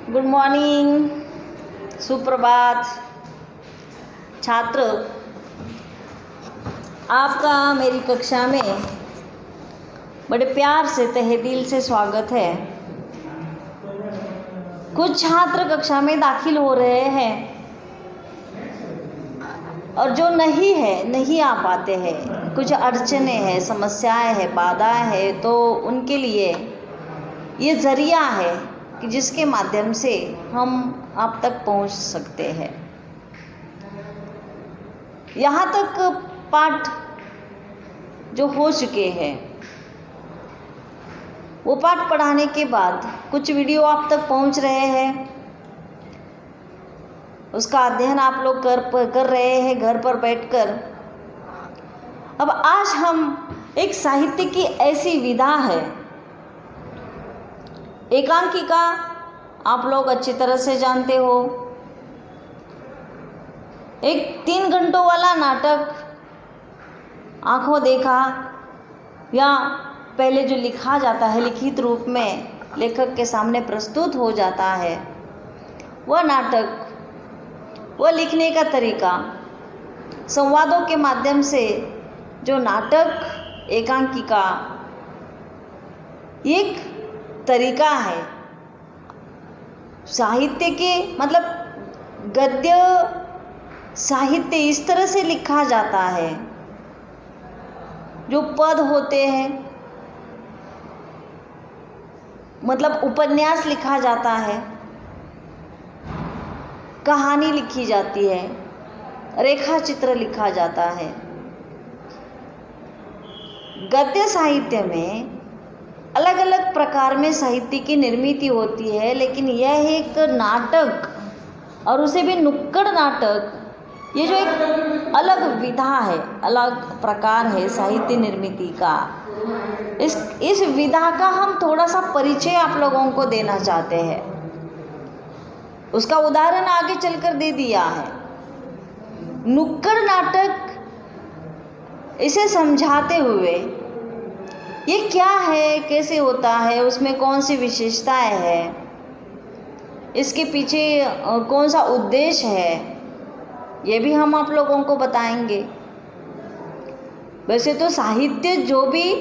Good morning, सुप्रभात छात्र। आपका मेरी कक्षा में बड़े प्यार से तहे दिल से स्वागत है। कुछ छात्र कक्षा में दाखिल हो रहे हैं और जो नहीं आ पाते हैं, कुछ अड़चने हैं, समस्याएं हैं, बाधाएं हैं, तो उनके लिए ये ज़रिया है कि जिसके माध्यम से हम आप तक पहुंच सकते हैं। यहाँ तक पाठ जो हो चुके हैं, वो पाठ पढ़ाने के बाद कुछ वीडियो आप तक पहुंच रहे हैं, उसका अध्ययन आप लोग कर रहे हैं घर पर बैठकर। अब आज हम एक साहित्य की ऐसी विधा है, एकांकिका आप लोग अच्छी तरह से जानते हो। एक 3 घंटों वाला नाटक आंखों देखा या पहले जो लिखा जाता है, लिखित रूप में लेखक के सामने प्रस्तुत हो जाता है, वह नाटक, वह लिखने का तरीका, संवादों के माध्यम से जो नाटक एकांकिका एक तरीका है। साहित्य के मतलब गद्य साहित्य इस तरह से लिखा जाता है, जो पद होते हैं, मतलब उपन्यास लिखा जाता है, कहानी लिखी जाती है, रेखा चित्र लिखा जाता है। गद्य साहित्य में अलग अलग प्रकार में साहित्य की निर्मित होती है, लेकिन यह एक नाटक और उसे भी नुक्कड़ नाटक, ये जो एक अलग विधा है, अलग प्रकार है साहित्य निर्मिति का। इस विधा का हम थोड़ा सा परिचय आप लोगों को देना चाहते हैं। उसका उदाहरण आगे चलकर दे दिया है। नुक्कड़ नाटक, इसे समझाते हुए ये क्या है, कैसे होता है, उसमें कौन सी विशेषताएं हैं, इसके पीछे कौन सा उद्देश्य है, ये भी हम आप लोगों को बताएंगे। वैसे तो साहित्य जो भी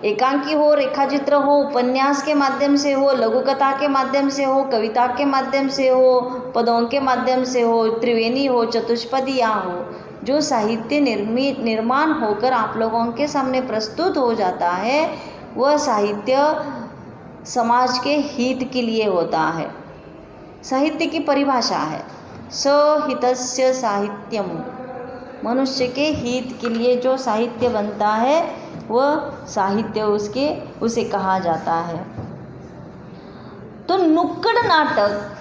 एकांकी हो, रेखाचित्र हो, उपन्यास के माध्यम से हो, लघुकथा के माध्यम से हो, कविता के माध्यम से हो, पदों के माध्यम से हो, त्रिवेणी हो, चतुष्पदिया हो, जो साहित्य निर्माण होकर आप लोगों के सामने प्रस्तुत हो जाता है, वह साहित्य समाज के हित के लिए होता है। साहित्य की परिभाषा है सहितस्य साहित्यम, मनुष्य के हित के लिए जो साहित्य बनता है वह साहित्य उसे कहा जाता है। तो नुक्कड़ नाटक,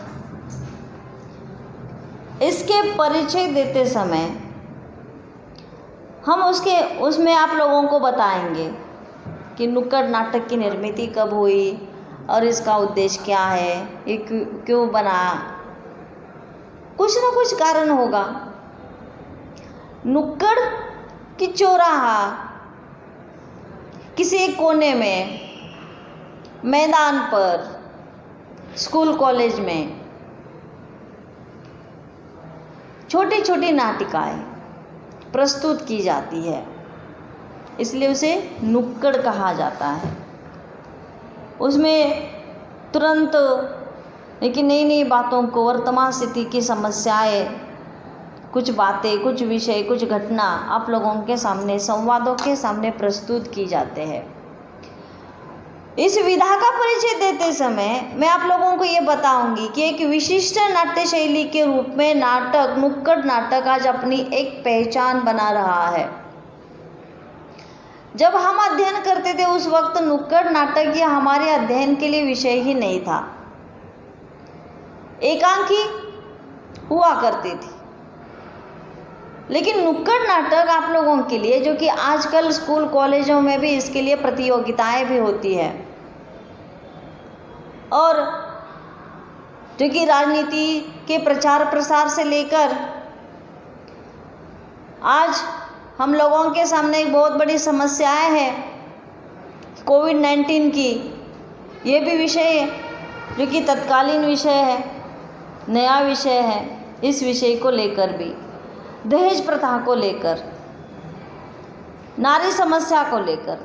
इसके परिचय देते समय हम उसमें आप लोगों को बताएंगे कि नुक्कड़ नाटक की निर्मिति कब हुई और इसका उद्देश्य क्या है, ये क्यों बना। कुछ न कुछ कारण होगा। नुक्कड़ की चौराहा, किसी एक कोने में, मैदान पर, स्कूल कॉलेज में छोटी छोटी नाटिकाएं प्रस्तुत की जाती है, इसलिए उसे नुक्कड़ कहा जाता है। उसमें तुरंत लेकिन नई नई बातों को, वर्तमान स्थिति की समस्याएं, कुछ बातें, कुछ विषय, कुछ घटना आप लोगों के सामने, संवादों के सामने प्रस्तुत की जाते हैं। इस विधा का परिचय देते समय मैं आप लोगों को ये बताऊंगी कि एक विशिष्ट नाट्य शैली के रूप में नाटक, नुक्कड़ नाटक आज अपनी एक पहचान बना रहा है। जब हम अध्ययन करते थे उस वक्त नुक्कड़ नाटक ये हमारे अध्ययन के लिए विषय ही नहीं था। एकांकी हुआ करती थी, लेकिन नुक्कड़ नाटक आप लोगों के लिए, जो कि आजकल स्कूल कॉलेजों में भी इसके लिए प्रतियोगिताएं भी होती है, और जो कि राजनीति के प्रचार प्रसार से लेकर आज हम लोगों के सामने एक बहुत बड़ी समस्याएं हैं कोविड-19 की, ये भी विषय जो कि तत्कालीन विषय है, नया विषय है। इस विषय को लेकर भी, दहेज प्रथा को लेकर, नारी समस्या को लेकर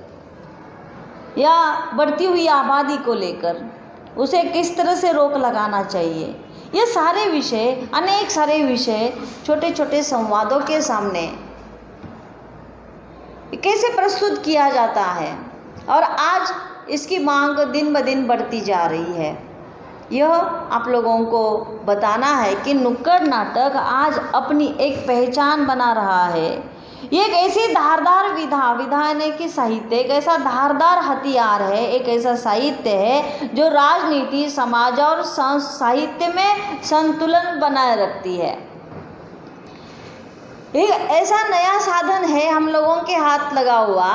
या बढ़ती हुई आबादी को लेकर उसे किस तरह से रोक लगाना चाहिए, ये सारे विषय, अनेक सारे विषय छोटे छोटे संवादों के सामने कैसे प्रस्तुत किया जाता है। और आज इसकी मांग दिन ब दिन बढ़ती जा रही है। यह आप लोगों को बताना है कि नुक्कड़ नाटक आज अपनी एक पहचान बना रहा है। ये एक ऐसी धारदार विधा यानी कि साहित्य एक ऐसा धारदार हथियार है, एक ऐसा साहित्य है जो राजनीति, समाज और साहित्य में संतुलन बनाए रखती है। एक ऐसा नया साधन है हम लोगों के हाथ लगा हुआ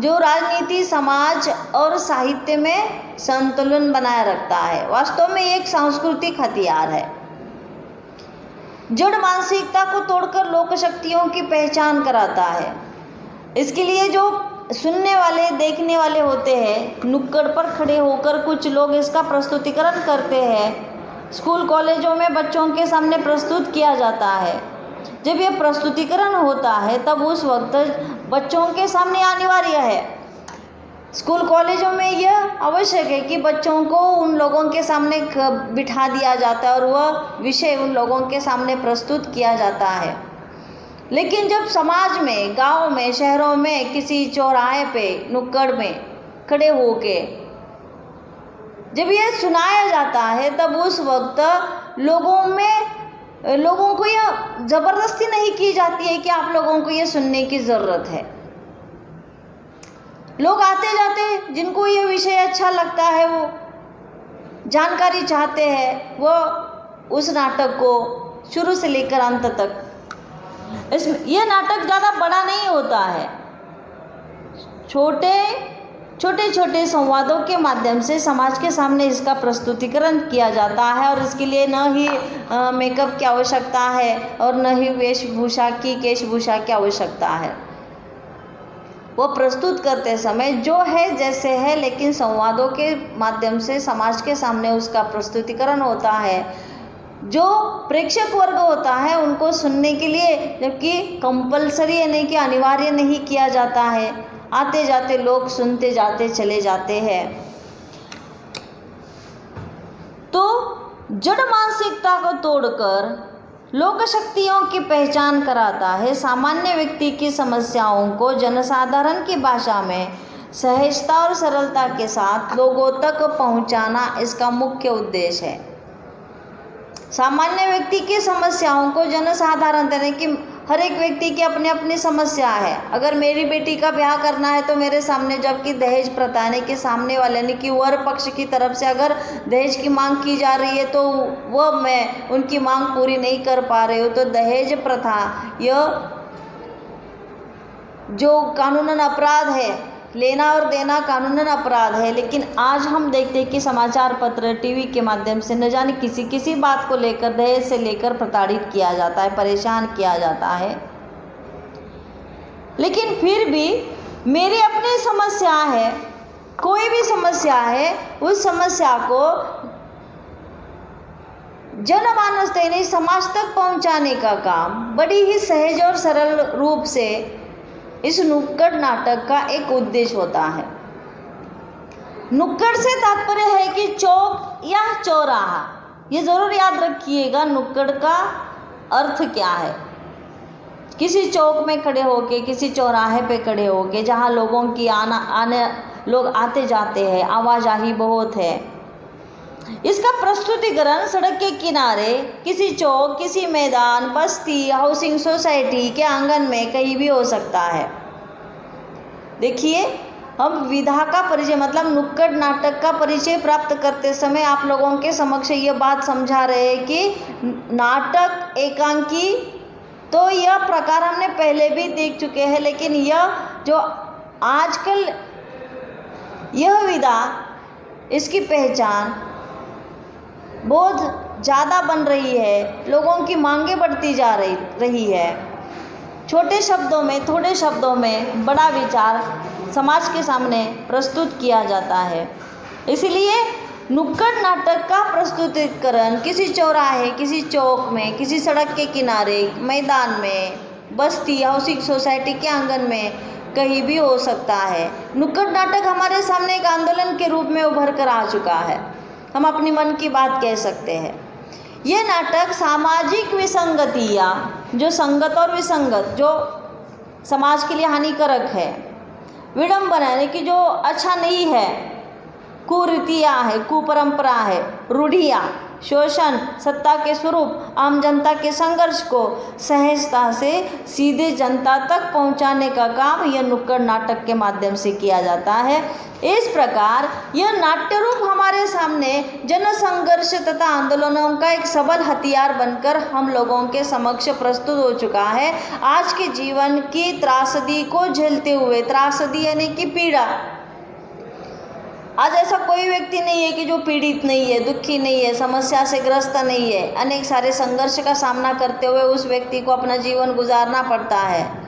जो राजनीति, समाज और साहित्य में संतुलन बनाए रखता है। वास्तव में एक सांस्कृतिक हथियार है। जड़ मानसिकता को तोड़कर लोक शक्तियों की पहचान कराता है। इसके लिए जो सुनने वाले, देखने वाले होते हैं, नुक्कड़ पर खड़े होकर कुछ लोग इसका प्रस्तुतिकरण करते हैं। स्कूल कॉलेजों में बच्चों के सामने प्रस्तुत किया जाता है। जब यह प्रस्तुतिकरण होता है तब उस वक्त बच्चों के सामने अनिवार्य है। स्कूल कॉलेजों में यह आवश्यक है कि बच्चों को उन लोगों के सामने बिठा दिया जाता है और वह विषय उन लोगों के सामने प्रस्तुत किया जाता है। लेकिन जब समाज में, गाँव में, शहरों में किसी चौराहे पे, नुक्कड़ में खड़े होके जब यह सुनाया जाता है तब उस वक्त लोगों को यह ज़बरदस्ती नहीं की जाती है कि आप लोगों को यह सुनने की ज़रूरत है। लोग आते जाते, जिनको यह विषय अच्छा लगता है, वो जानकारी चाहते हैं, वो उस नाटक को शुरू से लेकर अंत तक, इसमें यह नाटक ज़्यादा बड़ा नहीं होता है। छोटे छोटे संवादों के माध्यम से समाज के सामने इसका प्रस्तुतिकरण किया जाता है और इसके लिए न ही मेकअप की आवश्यकता है और न ही केशभूषा की आवश्यकता है। वो प्रस्तुत करते समय जो है जैसे है, लेकिन संवादों के माध्यम से समाज के सामने उसका प्रस्तुतिकरण होता है। जो प्रेक्षक वर्ग होता है उनको सुनने के लिए, जबकि कंपलसरी यानी कि अनिवार्य नहीं किया जाता है, आते जाते लोग सुनते जाते चले जाते हैं। तो जड़ मानसिकता को तोड़कर लोक शक्तियों की पहचान कराता है। सामान्य व्यक्ति की समस्याओं को जनसाधारण की भाषा में सहजता और सरलता के साथ लोगों तक पहुंचाना इसका मुख्य उद्देश्य है। सामान्य व्यक्ति की समस्याओं को जनसाधारण, यानी कि हर एक व्यक्ति की अपनी अपनी समस्या है। अगर मेरी बेटी का ब्याह करना है तो मेरे सामने, जबकि दहेज प्रथा यानी कि सामने वाले यानी कि वर पक्ष की तरफ से अगर दहेज की मांग की जा रही है तो वो मैं उनकी मांग पूरी नहीं कर पा रही हूँ, तो दहेज प्रथा यह जो कानूनन अपराध है, लेना और देना कानूनन अपराध है। लेकिन आज हम देखते हैं कि समाचार पत्र, टीवी के माध्यम से न जाने किसी बात को लेकर, दहेज से लेकर प्रताड़ित किया जाता है, परेशान किया जाता है। लेकिन फिर भी मेरी अपनी समस्या है, कोई भी समस्या है, उस समस्या को जनमानस यानी समाज तक पहुंचाने का काम बड़ी ही सहज और सरल रूप से इस नुक्कड़ नाटक का एक उद्देश्य होता है। नुक्कड़ से तात्पर्य है कि चौक या चौराहा। ये ज़रूर याद रखिएगा नुक्कड़ का अर्थ क्या है। किसी चौक में खड़े होके, किसी चौराहे पे खड़े होके जहाँ लोगों की लोग आते जाते हैं, आवाजाही बहुत है। इसका प्रस्तुतिकरण सड़क के किनारे, किसी चौक, किसी मैदान, बस्ती, हाउसिंग सोसाइटी के आंगन में कहीं भी हो सकता है। देखिए, हम विधा का परिचय मतलब नुक्कड़ नाटक का परिचय प्राप्त करते समय आप लोगों के समक्ष ये बात समझा रहे हैं कि नाटक एकांकी, तो यह प्रकार हमने पहले भी देख चुके हैं। लेकिन यह जो आजकल यह विधा, इसकी पहचान बहुत ज़्यादा बन रही है, लोगों की मांगें बढ़ती जा रही है। छोटे शब्दों में, थोड़े शब्दों में बड़ा विचार समाज के सामने प्रस्तुत किया जाता है। इसलिए नुक्कड़ नाटक का प्रस्तुतिकरण किसी चौराहे, किसी चौक में, किसी सड़क के किनारे, मैदान में, बस्ती, हाउसिंग सोसाइटी के आंगन में, कहीं भी हो सकता है। नुक्कड़ नाटक हमारे सामने एक आंदोलन के रूप में उभर कर आ चुका है। हम अपनी मन की बात कह सकते हैं। ये नाटक सामाजिक विसंगतियाँ, जो संगत और विसंगत, जो समाज के लिए हानिकारक है, विडंबना यानी कि जो अच्छा नहीं है, कुरीतियाँ है, कुपरंपरा है, रूढ़ियाँ, शोषण, सत्ता के स्वरूप, आम जनता के संघर्ष को सहजता से सीधे जनता तक पहुंचाने का काम यह नुक्कड़ नाटक के माध्यम से किया जाता है। इस प्रकार यह नाट्य रूप हमारे सामने जन संघर्ष तथा आंदोलनों का एक सबल हथियार बनकर हम लोगों के समक्ष प्रस्तुत हो चुका है। आज के जीवन की त्रासदी को झेलते हुए, त्रासदी यानी कि पीड़ा, आज ऐसा कोई व्यक्ति नहीं है कि जो पीड़ित नहीं है, दुखी नहीं है, समस्या से ग्रस्त नहीं है। अनेक सारे संघर्ष का सामना करते हुए उस व्यक्ति को अपना जीवन गुजारना पड़ता है।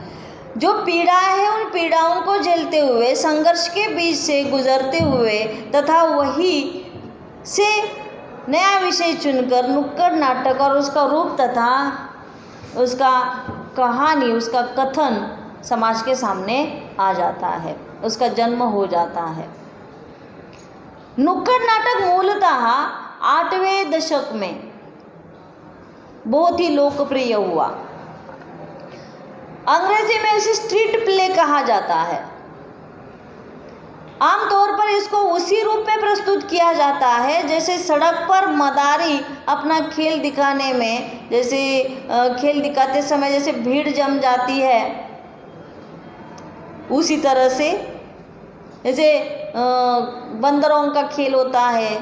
जो पीड़ा है, उन पीड़ाओं को झेलते हुए, संघर्ष के बीच से गुजरते हुए तथा वही से नया विषय चुनकर नुक्कड़ नाटक और उसका रूप तथा उसका कहानी, उसका कथन समाज के सामने आ जाता है, उसका जन्म हो जाता है। नुक्कड़ नाटक मूलतः 8वें दशक में बहुत ही लोकप्रिय हुआ। अंग्रेजी में इसे स्ट्रीट प्ले कहा जाता है। आमतौर पर इसको उसी रूप में प्रस्तुत किया जाता है जैसे सड़क पर मदारी अपना खेल दिखाने में, जैसे खेल दिखाते समय जैसे भीड़ जम जाती है, उसी तरह से जैसे बंदरों का खेल होता है।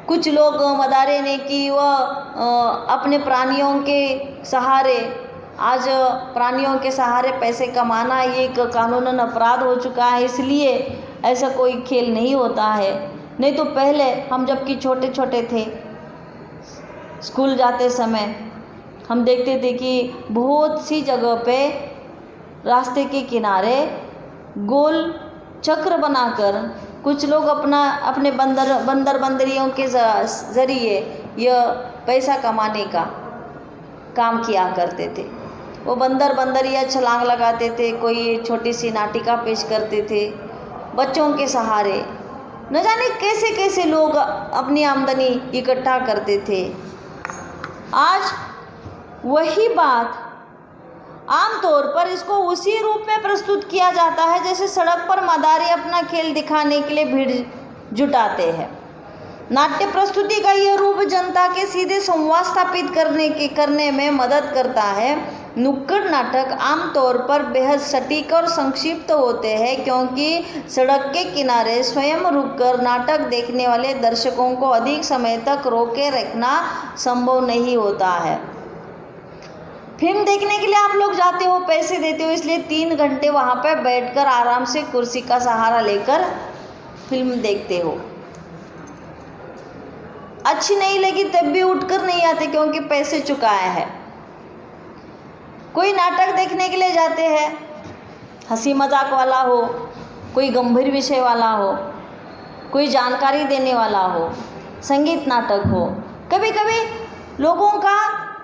कुछ लोग मदारे ने कि वह अपने प्राणियों के सहारे, आज प्राणियों के सहारे पैसे कमाना ये एक कानूनन अपराध हो चुका है, इसलिए ऐसा कोई खेल नहीं होता है। नहीं तो पहले हम जबकि छोटे छोटे थे, स्कूल जाते समय हम देखते थे कि बहुत सी जगह पे रास्ते के किनारे गोल चक्र बनाकर कुछ लोग अपने बंदर बंदरियों के ज़रिए यह पैसा कमाने का काम किया करते थे। वो बंदर बंदरिया छलांग लगाते थे, कोई छोटी सी नाटिका पेश करते थे बच्चों के सहारे। न जाने कैसे कैसे लोग अपनी आमदनी इकट्ठा करते थे। आज वही बात आमतौर पर इसको उसी रूप में प्रस्तुत किया जाता है जैसे सड़क पर मदारी अपना खेल दिखाने के लिए भीड़ जुटाते हैं। नाट्य प्रस्तुति का यह रूप जनता के सीधे संवाद स्थापित करने में मदद करता है। नुक्कड़ नाटक आमतौर पर बेहद सटीक और संक्षिप्त होते हैं क्योंकि सड़क के किनारे स्वयं रुककर नाटक देखने वाले दर्शकों को अधिक समय तक रोके रखना संभव नहीं होता है। फिल्म देखने के लिए आप लोग जाते हो, पैसे देते हो, इसलिए 3 घंटे वहाँ पर बैठकर आराम से कुर्सी का सहारा लेकर फिल्म देखते हो। अच्छी नहीं लगी तब भी उठकर नहीं आते क्योंकि पैसे चुकाए हैं। कोई नाटक देखने के लिए जाते हैं, हंसी मजाक वाला हो, कोई गंभीर विषय वाला हो, कोई जानकारी देने वाला हो, संगीत नाटक हो, कभी कभी लोगों का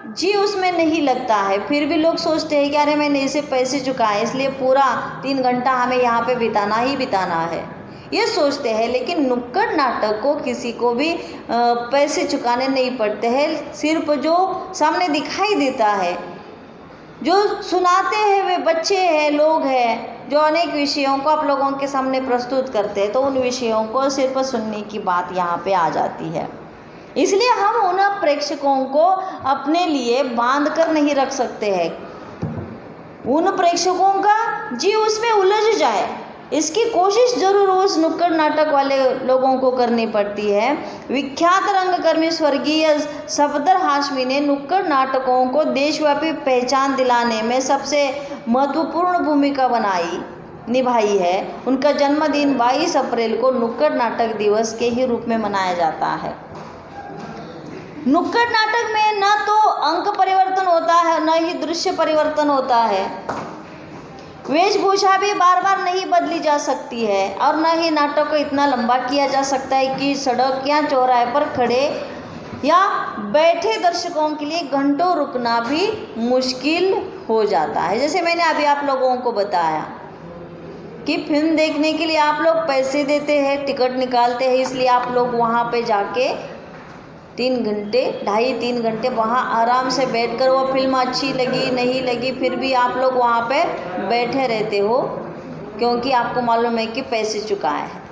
जी उसमें नहीं लगता है, फिर भी लोग सोचते हैं कि अरे मैंने इसे पैसे चुकाए इसलिए पूरा 3 घंटा हमें यहाँ पे बिताना ही बिताना है, ये सोचते हैं। लेकिन नुक्कड़ नाटक को किसी को भी पैसे चुकाने नहीं पड़ते हैं। सिर्फ जो सामने दिखाई देता है, जो सुनाते हैं वे बच्चे हैं, लोग हैं जो अनेक विषयों को आप लोगों के सामने प्रस्तुत करते हैं, तो उन विषयों को सिर्फ सुनने की बात यहाँ पे आ जाती है। इसलिए हम उन प्रेक्षकों को अपने लिए बांध कर नहीं रख सकते हैं। उन प्रेक्षकों का जी उसमें उलझ जाए, इसकी कोशिश जरूर उस नुक्कड़ नाटक वाले लोगों को करनी पड़ती है। विख्यात रंगकर्मी स्वर्गीय सफदर हाशमी ने नुक्कड़ नाटकों को देशव्यापी पहचान दिलाने में सबसे महत्वपूर्ण भूमिका निभाई है। उनका जन्मदिन 22 अप्रैल को नुक्कड़ नाटक दिवस के ही रूप में मनाया जाता है। नुक्कड़ नाटक में न तो अंक परिवर्तन होता है, न ही दृश्य परिवर्तन होता है। वेशभूषा भी बार बार नहीं बदली जा सकती है और न ही नाटक को इतना लंबा किया जा सकता है कि सड़क या चौराहे पर खड़े या बैठे दर्शकों के लिए घंटों रुकना भी मुश्किल हो जाता है। जैसे मैंने अभी आप लोगों को बताया कि फिल्म देखने के लिए आप लोग पैसे देते हैं, टिकट निकालते हैं, इसलिए आप लोग वहाँ पे जाके 2.5-3 घंटे वहाँ आराम से बैठकर, वो फिल्म अच्छी लगी नहीं लगी फिर भी आप लोग वहाँ पे बैठे रहते हो, क्योंकि आपको मालूम है कि पैसे चुकाए हैं।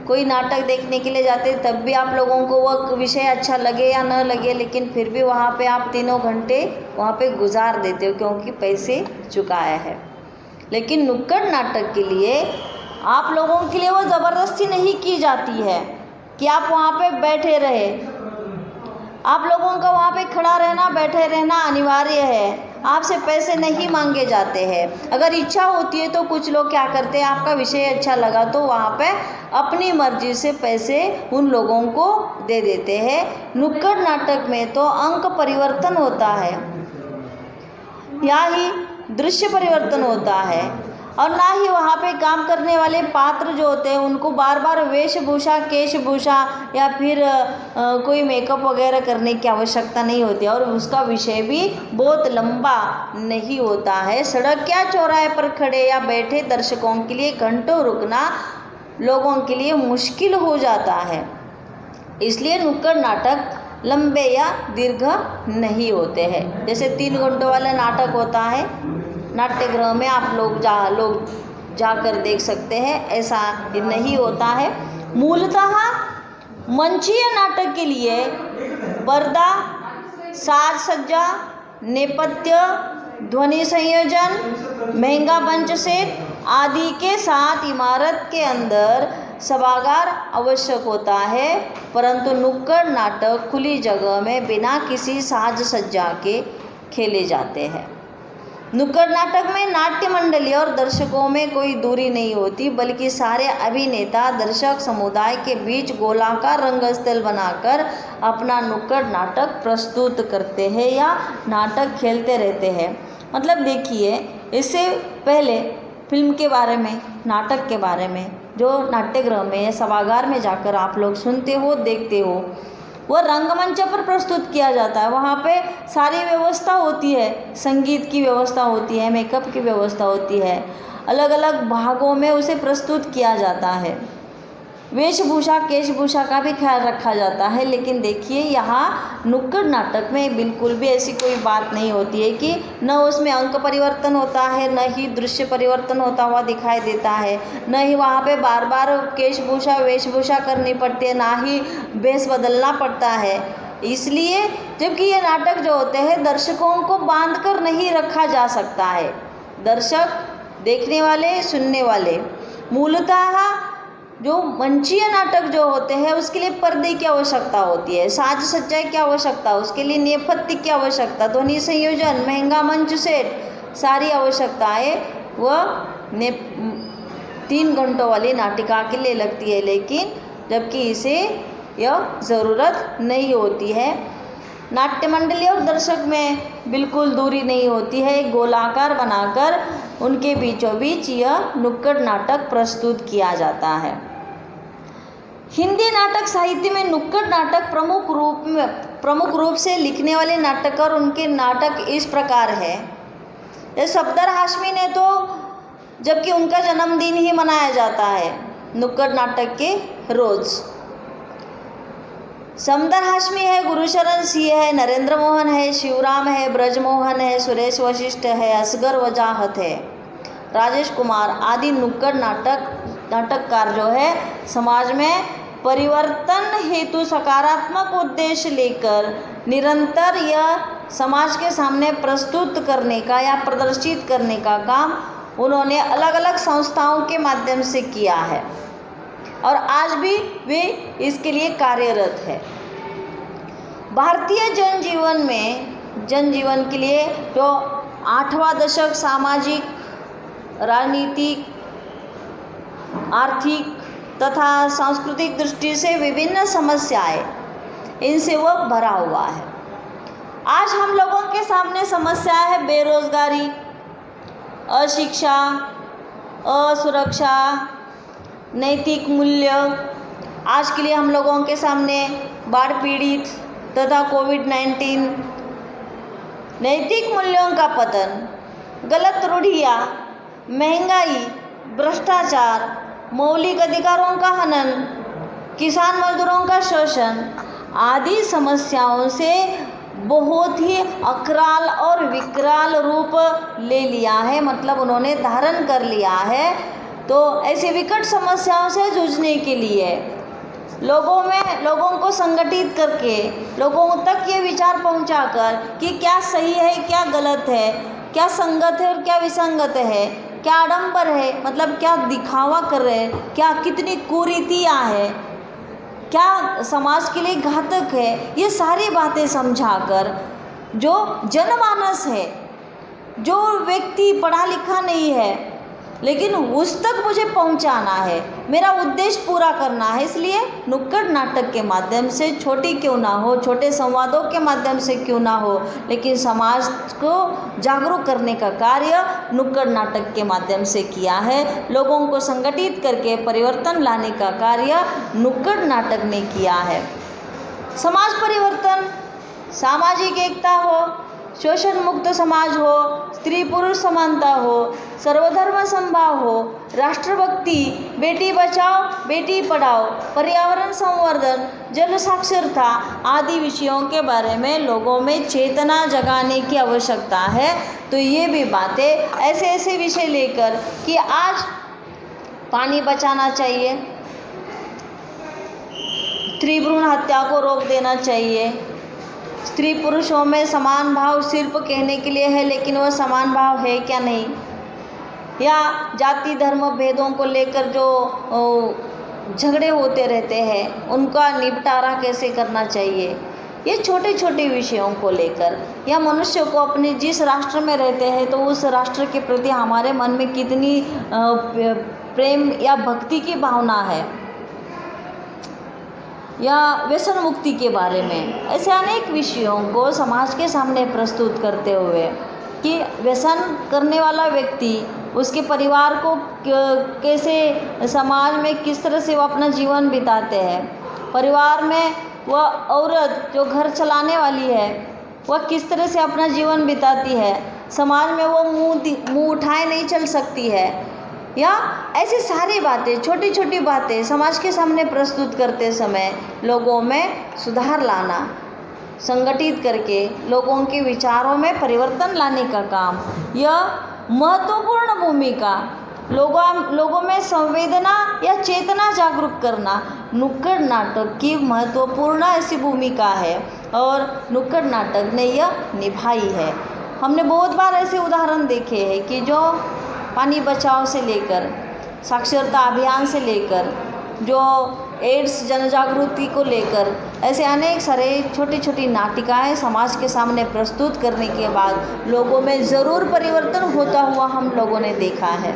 कोई नाटक देखने के लिए जाते तब भी आप लोगों को वो विषय अच्छा लगे या न लगे, लेकिन फिर भी वहाँ पे आप 3 घंटे वहाँ पे गुजार देते हो क्योंकि पैसे चुकाया है। लेकिन नुक्कड़ नाटक के लिए आप लोगों के लिए वो ज़बरदस्ती नहीं की जाती है कि आप वहाँ पे बैठे रहे। आप लोगों का वहाँ पे खड़ा रहना, बैठे रहना अनिवार्य है। आपसे पैसे नहीं मांगे जाते हैं। अगर इच्छा होती है तो कुछ लोग क्या करते हैं, आपका विषय अच्छा लगा तो वहाँ पे अपनी मर्जी से पैसे उन लोगों को दे देते हैं। नुक्कड़ नाटक में तो अंक परिवर्तन होता है या ही दृश्य परिवर्तन होता है, और ना ही वहाँ पे काम करने वाले पात्र जो होते हैं उनको बार बार वेशभूषा, केशभूषा या फिर कोई मेकअप वगैरह करने की आवश्यकता नहीं होती, और उसका विषय भी बहुत लंबा नहीं होता है। सड़क या चौराहे पर खड़े या बैठे दर्शकों के लिए घंटों रुकना लोगों के लिए मुश्किल हो जाता है। इसलिए नुक्कड़ नाटक लंबे या दीर्घ नहीं होते हैं। जैसे 3 घंटों वाला नाटक होता है, नाट्यगृह में आप लोग जाकर देख सकते हैं, ऐसा नहीं होता है। मूलतः मंचीय नाटक के लिए पर्दा, साज सज्जा, नेपथ्य, ध्वनि संयोजन, महंगा मंच सेट आदि के साथ इमारत के अंदर सभागार आवश्यक होता है, परंतु नुक्कड़ नाटक खुली जगह में बिना किसी साज सज्जा के खेले जाते हैं। नुक्कड़ नाटक में नाट्य मंडली और दर्शकों में कोई दूरी नहीं होती, बल्कि सारे अभिनेता दर्शक समुदाय के बीच गोलाकार रंगस्थल बनाकर अपना नुक्कड़ नाटक प्रस्तुत करते हैं या नाटक खेलते रहते हैं। मतलब देखिए, इससे पहले फिल्म के बारे में, नाटक के बारे में जो नाट्यगृह में या सभागार में जाकर आप लोग सुनते हो, देखते हो, वह रंगमंच पर प्रस्तुत किया जाता है। वहाँ पे सारी व्यवस्था होती है, संगीत की व्यवस्था होती है, मेकअप की व्यवस्था होती है, अलग अलग भागों में उसे प्रस्तुत किया जाता है। वेशभूषा, केशभूषा का भी ख्याल रखा जाता है। लेकिन देखिए, यहाँ नुक्कड़ नाटक में बिल्कुल भी ऐसी कोई बात नहीं होती है कि न उसमें अंक परिवर्तन होता है, न ही दृश्य परिवर्तन होता हुआ दिखाई देता है, न ही वहाँ पे बार बार केशभूषा, वेशभूषा करनी पड़ती है, ना ही वेश बदलना पड़ता है। इसलिए जबकि ये नाटक जो होते हैं दर्शकों को बांध कर नहीं रखा जा सकता है। दर्शक, देखने वाले, सुनने वाले, मूलतः जो मंचीय नाटक जो होते हैं उसके लिए पर्दे की आवश्यकता होती है, साज सज्जा की आवश्यकता, उसके लिए नेपथ्य की आवश्यकता, ध्वनि संयोजन, महंगा मंच सेट, सारी आवश्यकताएँ वह 3 घंटों वाली नाटिका के लिए लगती है। लेकिन जबकि इसे यह ज़रूरत नहीं होती है। नाट्य मंडली और दर्शक में बिल्कुल दूरी नहीं होती है। एक गोलाकार बनाकर उनके बीचों बीच यह नुक्कड़ नाटक प्रस्तुत किया जाता है। हिंदी नाटक साहित्य में नुक्कड़ नाटक प्रमुख रूप से लिखने वाले नाटककार, उनके नाटक इस प्रकार है। सफदर हाशमी ने तो, जबकि उनका जन्मदिन ही मनाया जाता है नुक्कड़ नाटक के रोज़। सफदर हाशमी है, गुरुशरण सिंह है, नरेंद्र मोहन है, शिवराम है, ब्रजमोहन है, सुरेश वशिष्ठ है, असगर वजाहत है, राजेश कुमार आदि नुक्कड़ नाटककार जो है समाज में परिवर्तन हेतु सकारात्मक उद्देश्य लेकर निरंतर यह समाज के सामने प्रस्तुत करने का या प्रदर्शित करने का काम उन्होंने अलग अलग संस्थाओं के माध्यम से किया है, और आज भी वे इसके लिए कार्यरत है। भारतीय जनजीवन के लिए जो 8वां दशक सामाजिक, राजनीतिक, आर्थिक तथा सांस्कृतिक दृष्टि से विभिन्न समस्याएं, इनसे वह भरा हुआ है। आज हम लोगों के सामने समस्या है बेरोजगारी, अशिक्षा, असुरक्षा, नैतिक मूल्य। आज के लिए हम लोगों के सामने बाढ़ पीड़ित तथा कोविड-19, नैतिक मूल्यों का पतन, गलत रूढ़ियाँ, महंगाई, भ्रष्टाचार, मौलिक अधिकारों का हनन, किसान मजदूरों का शोषण आदि समस्याओं से बहुत ही अकराल और विकराल रूप ले लिया है, मतलब उन्होंने धारण कर लिया है। तो ऐसे विकट समस्याओं से जूझने के लिए लोगों को संगठित करके, लोगों तक ये विचार पहुंचाकर कि क्या सही है, क्या गलत है, क्या संगत है और क्या विसंगत है, क्या आडंबर है, मतलब क्या दिखावा कर रहे हैं, क्या कितनी कुरीतियाँ हैं, क्या समाज के लिए घातक है, ये सारी बातें समझाकर जो जनमानस है, जो व्यक्ति पढ़ा लिखा नहीं है लेकिन उस तक मुझे पहुंचाना है, मेरा उद्देश्य पूरा करना है। इसलिए नुक्कड़ नाटक के माध्यम से, छोटी क्यों ना हो, छोटे संवादों के माध्यम से क्यों ना हो, लेकिन समाज को जागरूक करने का कार्य नुक्कड़ नाटक के माध्यम से किया है। लोगों को संगठित करके परिवर्तन लाने का कार्य नुक्कड़ नाटक ने किया है। समाज परिवर्तन, सामाजिक एकता हो, शोषण मुक्त समाज हो, स्त्री पुरुष समानता हो, सर्वधर्म समभाव हो, राष्ट्रभक्ति, बेटी बचाओ बेटी पढ़ाओ, पर्यावरण संवर्धन, जन साक्षरता आदि विषयों के बारे में लोगों में चेतना जगाने की आवश्यकता है। तो ये भी बातें ऐसे विषय लेकर कि आज पानी बचाना चाहिए, स्त्री भ्रूण हत्या को रोक देना चाहिए, स्त्री पुरुषों में समान भाव सिर्फ कहने के लिए है लेकिन वह समान भाव है क्या नहीं, या जाति धर्म भेदों को लेकर जो झगड़े होते रहते हैं उनका निपटारा कैसे करना चाहिए, ये छोटे छोटे विषयों को लेकर, या मनुष्य को अपने जिस राष्ट्र में रहते हैं तो उस राष्ट्र के प्रति हमारे मन में कितनी प्रेम या भक्ति की भावना है, या व्यसन मुक्ति के बारे में, ऐसे अनेक विषयों को समाज के सामने प्रस्तुत करते हुए कि व्यसन करने वाला व्यक्ति, उसके परिवार को कैसे, समाज में किस तरह से वो अपना जीवन बिताते हैं, परिवार में वह औरत जो घर चलाने वाली है वह किस तरह से अपना जीवन बिताती है, समाज में वो मुँह उठाए नहीं चल सकती है, या ऐसी सारी बातें, छोटी छोटी बातें समाज के सामने प्रस्तुत करते समय लोगों में सुधार लाना, संगठित करके लोगों के विचारों में परिवर्तन लाने का काम, यह महत्वपूर्ण भूमिका, लोगों में संवेदना या चेतना जागरूक करना नुक्कड़ नाटक की महत्वपूर्ण ऐसी भूमिका है और नुक्कड़ नाटक ने यह निभाई है। हमने बहुत बार ऐसे उदाहरण देखे हैं कि जो पानी बचाओ से लेकर, साक्षरता अभियान से लेकर, जो एड्स जनजागृति को लेकर, ऐसे अनेक सारे छोटी छोटी नाटिकाएं समाज के सामने प्रस्तुत करने के बाद लोगों में ज़रूर परिवर्तन होता हुआ हम लोगों ने देखा है।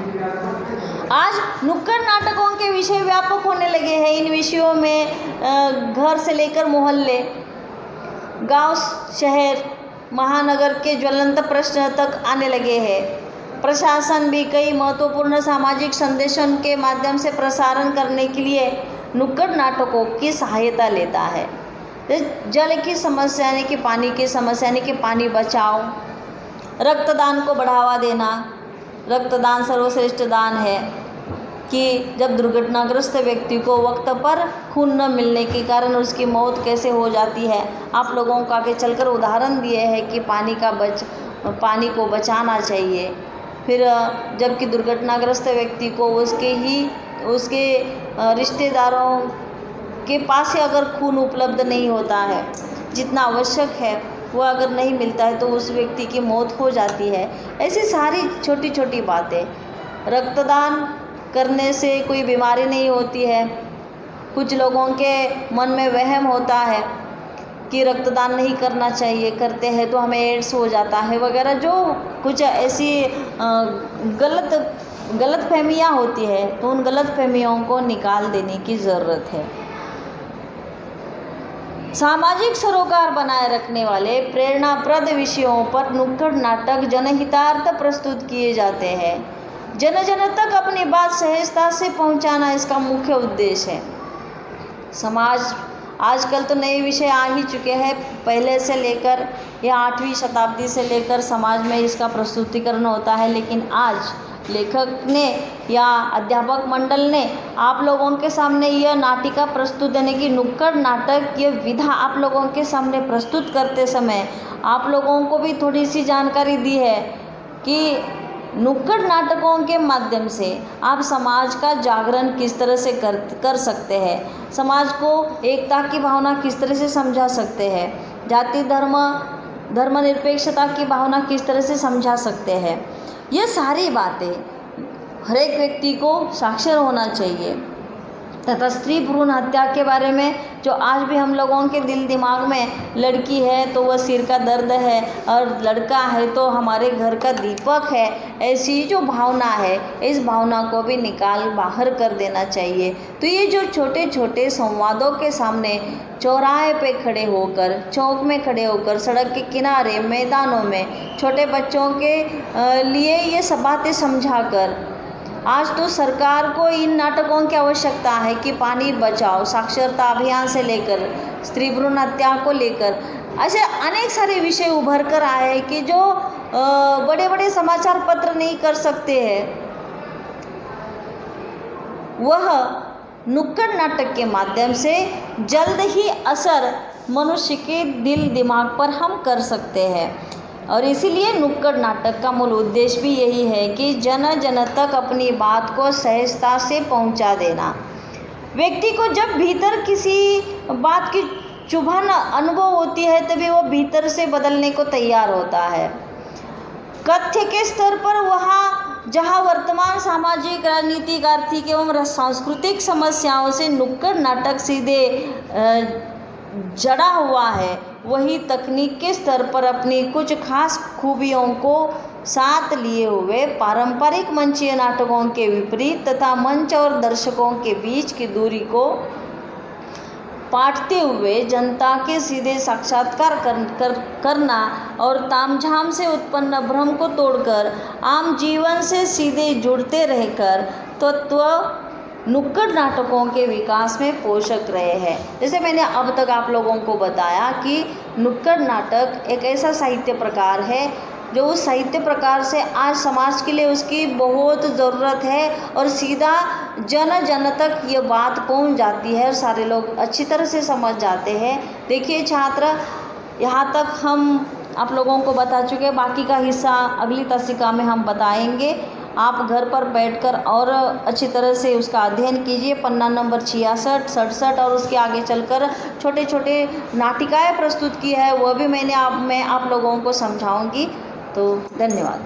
आज नुक्कड़ नाटकों के विषय व्यापक होने लगे हैं। इन विषयों में घर से लेकर मोहल्ले, गांव, शहर, महानगर के ज्वलंत प्रश्न तक आने लगे हैं। प्रशासन भी कई महत्वपूर्ण सामाजिक संदेशों के माध्यम से प्रसारण करने के लिए नुक्कड़ नाटकों की सहायता लेता है। जल की समस्या यानी कि पानी की समस्या यानी कि पानी बचाओ, रक्तदान को बढ़ावा देना, रक्तदान सर्वश्रेष्ठ दान है कि जब दुर्घटनाग्रस्त व्यक्ति को वक्त पर खून न मिलने के कारण उसकी मौत कैसे हो जाती है। आप लोगों को आगे चलकर उदाहरण दिए हैं कि पानी को बचाना चाहिए। फिर जबकि दुर्घटनाग्रस्त व्यक्ति को उसके रिश्तेदारों के पास से अगर खून उपलब्ध नहीं होता है, जितना आवश्यक है वो अगर नहीं मिलता है तो उस व्यक्ति की मौत हो जाती है। ऐसी सारी छोटी छोटी बातें, रक्तदान करने से कोई बीमारी नहीं होती है। कुछ लोगों के मन में वहम होता है कि रक्तदान नहीं करना चाहिए, करते हैं तो हमें एड्स हो जाता है वगैरह, जो कुछ ऐसी गलत फहमियाँ होती है, तो उन गलत फहमियों को निकाल देने की ज़रूरत है। सामाजिक सरोकार बनाए रखने वाले प्रेरणाप्रद विषयों पर नुक्कड़ नाटक जनहितार्थ प्रस्तुत किए जाते हैं। जन जन तक अपनी बात सहजता से पहुंचाना इसका मुख्य उद्देश्य है। समाज आजकल तो नए विषय आ ही चुके हैं, पहले से लेकर या 8वीं शताब्दी से लेकर समाज में इसका प्रस्तुतिकरण होता है, लेकिन आज लेखक ने या अध्यापक मंडल ने आप लोगों के सामने यह नाटिका प्रस्तुत देने की नुक्कड़ नाटक ये विधा आप लोगों के सामने प्रस्तुत करते समय आप लोगों को भी थोड़ी सी जानकारी दी है कि नुक्कड़ नाटकों के माध्यम से आप समाज का जागरण किस तरह से कर सकते हैं, समाज को एकता की भावना किस तरह से समझा सकते हैं, जाति धर्मनिरपेक्षता की भावना किस तरह से समझा सकते हैं। ये सारी बातें हर एक व्यक्ति को साक्षर होना चाहिए। तथा स्त्री भ्रूण हत्या के बारे में जो आज भी हम लोगों के दिल दिमाग में लड़की है तो वह सिर का दर्द है और लड़का है तो हमारे घर का दीपक है, ऐसी जो भावना है इस भावना को भी निकाल बाहर कर देना चाहिए। तो ये जो छोटे छोटे संवादों के सामने चौराहे पे खड़े होकर, चौक में खड़े होकर, सड़क के किनारे, मैदानों में छोटे बच्चों के लिए ये सब बातें समझाकर, आज तो सरकार को इन नाटकों की आवश्यकता है कि पानी बचाओ, साक्षरता अभियान से लेकर स्त्री भ्रूण हत्या को लेकर ऐसे अनेक सारे विषय उभर कर आए हैं कि जो बड़े बड़े समाचार पत्र नहीं कर सकते हैं, वह नुक्कड़ नाटक के माध्यम से जल्द ही असर मनुष्य के दिल दिमाग पर हम कर सकते हैं। और इसीलिए नुक्कड़ नाटक का मूल उद्देश्य भी यही है कि जन जन तक अपनी बात को सहजता से पहुंचा देना। व्यक्ति को जब भीतर किसी बात की चुभन अनुभव होती है तभी वो भीतर से बदलने को तैयार होता है। कथ्य के स्तर पर वहाँ जहाँ वर्तमान सामाजिक, राजनीतिक, आर्थिक एवं सांस्कृतिक समस्याओं से नुक्कड़ नाटक सीधे जड़ा हुआ है, वही तकनीक के स्तर पर अपनी कुछ खास खूबियों को साथ लिए हुए पारंपरिक मंचीय नाटकों के विपरीत तथा मंच और दर्शकों के बीच की दूरी को पाटते हुए जनता के सीधे साक्षात्कार करना और तामझाम से उत्पन्न भ्रम को तोड़कर आम जीवन से सीधे जुड़ते रहकर तत्व नुक्कड़ नाटकों के विकास में पोषक रहे हैं। जैसे मैंने अब तक आप लोगों को बताया कि नुक्कड़ नाटक एक ऐसा साहित्य प्रकार है जो उस साहित्य प्रकार से आज समाज के लिए उसकी बहुत ज़रूरत है और सीधा जन जन तक ये बात पहुंच जाती है और सारे लोग अच्छी तरह से समझ जाते हैं। देखिए छात्र, यहाँ तक हम आप लोगों को बता चुके हैं, बाकी का हिस्सा अगली तसिका में हम बताएंगे। आप घर पर बैठकर और अच्छी तरह से उसका अध्ययन कीजिए। पन्ना नंबर 66, 67 और उसके आगे चलकर छोटे छोटे नाटिकाएँ प्रस्तुत की है, वह भी मैं आप लोगों को समझाऊंगी। तो धन्यवाद।